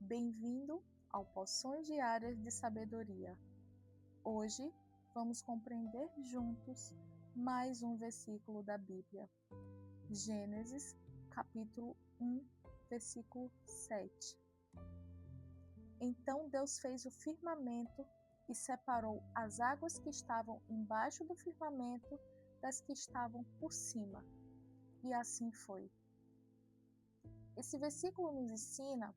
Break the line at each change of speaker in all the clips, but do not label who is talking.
Bem-vindo ao Poções Diárias de Sabedoria. Hoje vamos compreender juntos mais um versículo da Bíblia. Gênesis, capítulo 1, versículo 7. Então Deus fez o firmamento e separou as águas que estavam embaixo do firmamento das que estavam por cima. E assim foi. Esse versículo nos ensina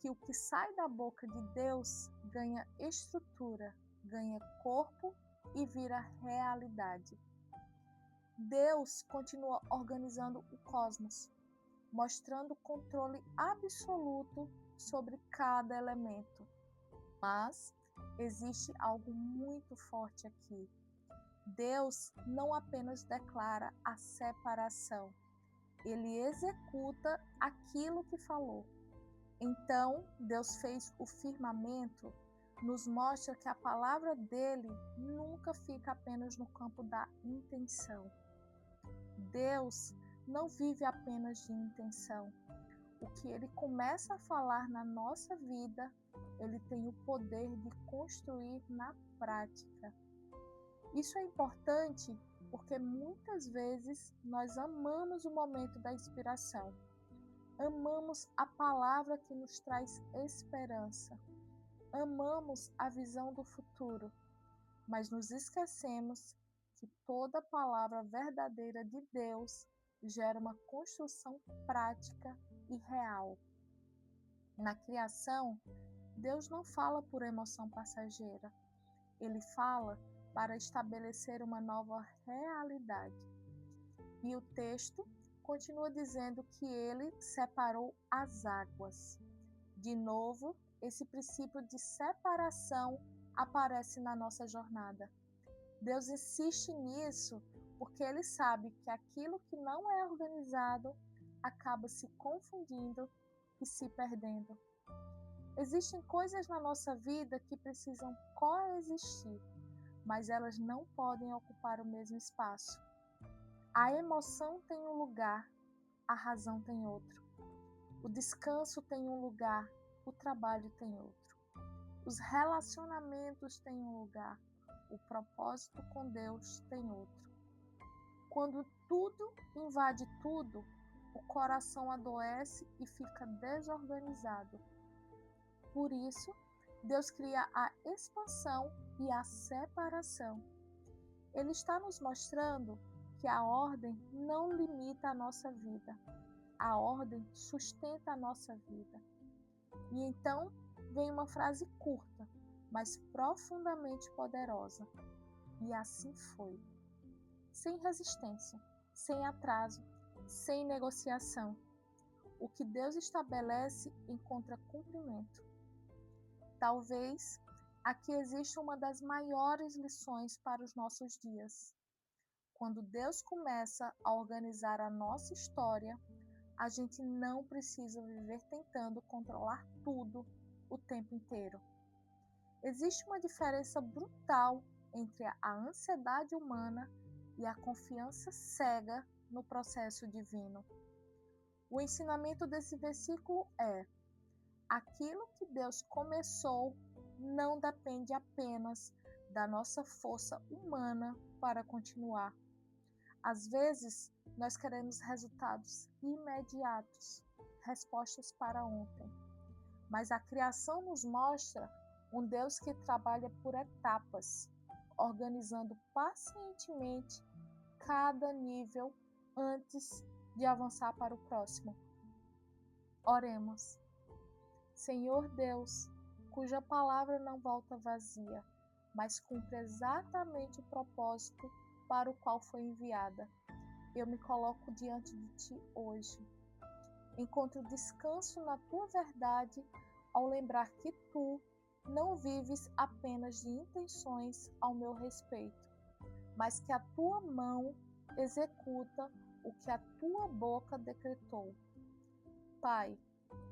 que o que sai da boca de Deus ganha estrutura, ganha corpo e vira realidade. Deus continua organizando o cosmos, mostrando controle absoluto sobre cada elemento. Mas existe algo muito forte aqui. Deus não apenas declara a separação, ele executa aquilo que falou. Então, Deus fez o firmamento, nos mostra que a palavra dele nunca fica apenas no campo da intenção. Deus não vive apenas de intenção. O que ele começa a falar na nossa vida, ele tem o poder de construir na prática. Isso é importante porque muitas vezes nós amamos o momento da inspiração. Amamos a palavra que nos traz esperança. Amamos a visão do futuro, mas nos esquecemos que toda palavra verdadeira de Deus gera uma construção prática e real. Na criação, Deus não fala por emoção passageira. Ele fala para estabelecer uma nova realidade. E o texto continua dizendo que ele separou as águas. De novo, esse princípio de separação aparece na nossa jornada. Deus insiste nisso porque ele sabe que aquilo que não é organizado acaba se confundindo e se perdendo. Existem coisas na nossa vida que precisam coexistir, mas elas não podem ocupar o mesmo espaço. A emoção tem um lugar, a razão tem outro. O descanso tem um lugar, o trabalho tem outro. Os relacionamentos têm um lugar, o propósito com Deus tem outro. Quando tudo invade tudo, o coração adoece e fica desorganizado. Por isso, Deus cria a expansão e a separação. Ele está nos mostrando que a ordem não limita a nossa vida. A ordem sustenta a nossa vida. E então vem uma frase curta, mas profundamente poderosa. E assim foi. Sem resistência, sem atraso, sem negociação. O que Deus estabelece encontra cumprimento. Talvez aqui exista uma das maiores lições para os nossos dias. Quando Deus começa a organizar a nossa história, a gente não precisa viver tentando controlar tudo o tempo inteiro. Existe uma diferença brutal entre a ansiedade humana e a confiança cega no processo divino. O ensinamento desse versículo é: aquilo que Deus começou não depende apenas da nossa força humana para continuar. Às vezes, nós queremos resultados imediatos, respostas para ontem. Mas a criação nos mostra um Deus que trabalha por etapas, organizando pacientemente cada nível antes de avançar para o próximo. Oremos. Senhor Deus, cuja palavra não volta vazia, mas cumpre exatamente o propósito para o qual foi enviada. Eu me coloco diante de Ti hoje. Encontro descanso na Tua verdade ao lembrar que Tu não vives apenas de intenções ao meu respeito, mas que a Tua mão executa o que a Tua boca decretou. Pai,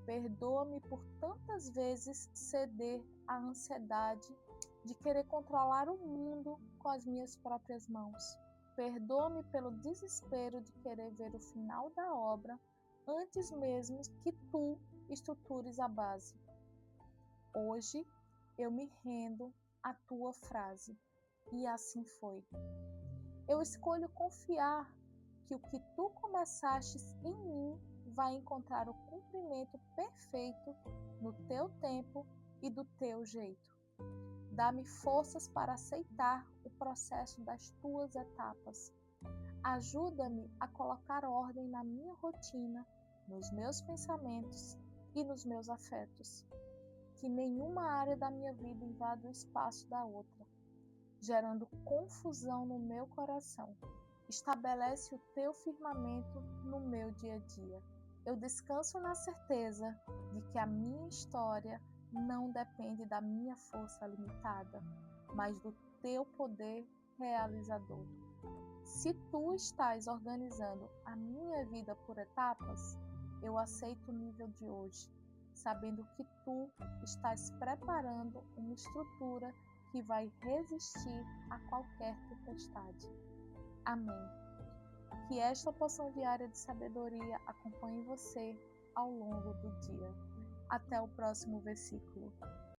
perdoa-me por tantas vezes ceder à ansiedade de querer controlar o mundo com as minhas próprias mãos. Perdoa-me pelo desespero de querer ver o final da obra antes mesmo que tu estrutures a base. Hoje eu me rendo à tua frase, e assim foi. Eu escolho confiar que o que tu começastes em mim vai encontrar o cumprimento perfeito no teu tempo e do teu jeito. Dá-me forças para aceitar o processo das tuas etapas. Ajuda-me a colocar ordem na minha rotina, nos meus pensamentos e nos meus afetos. Que nenhuma área da minha vida invada o espaço da outra, gerando confusão no meu coração. Estabelece o teu firmamento no meu dia a dia. Eu descanso na certeza de que a minha história não depende da minha força limitada, mas do teu poder realizador. Se tu estás organizando a minha vida por etapas, eu aceito o nível de hoje, sabendo que tu estás preparando uma estrutura que vai resistir a qualquer tempestade. Amém. Que esta porção diária de sabedoria acompanhe você ao longo do dia. Até o próximo versículo.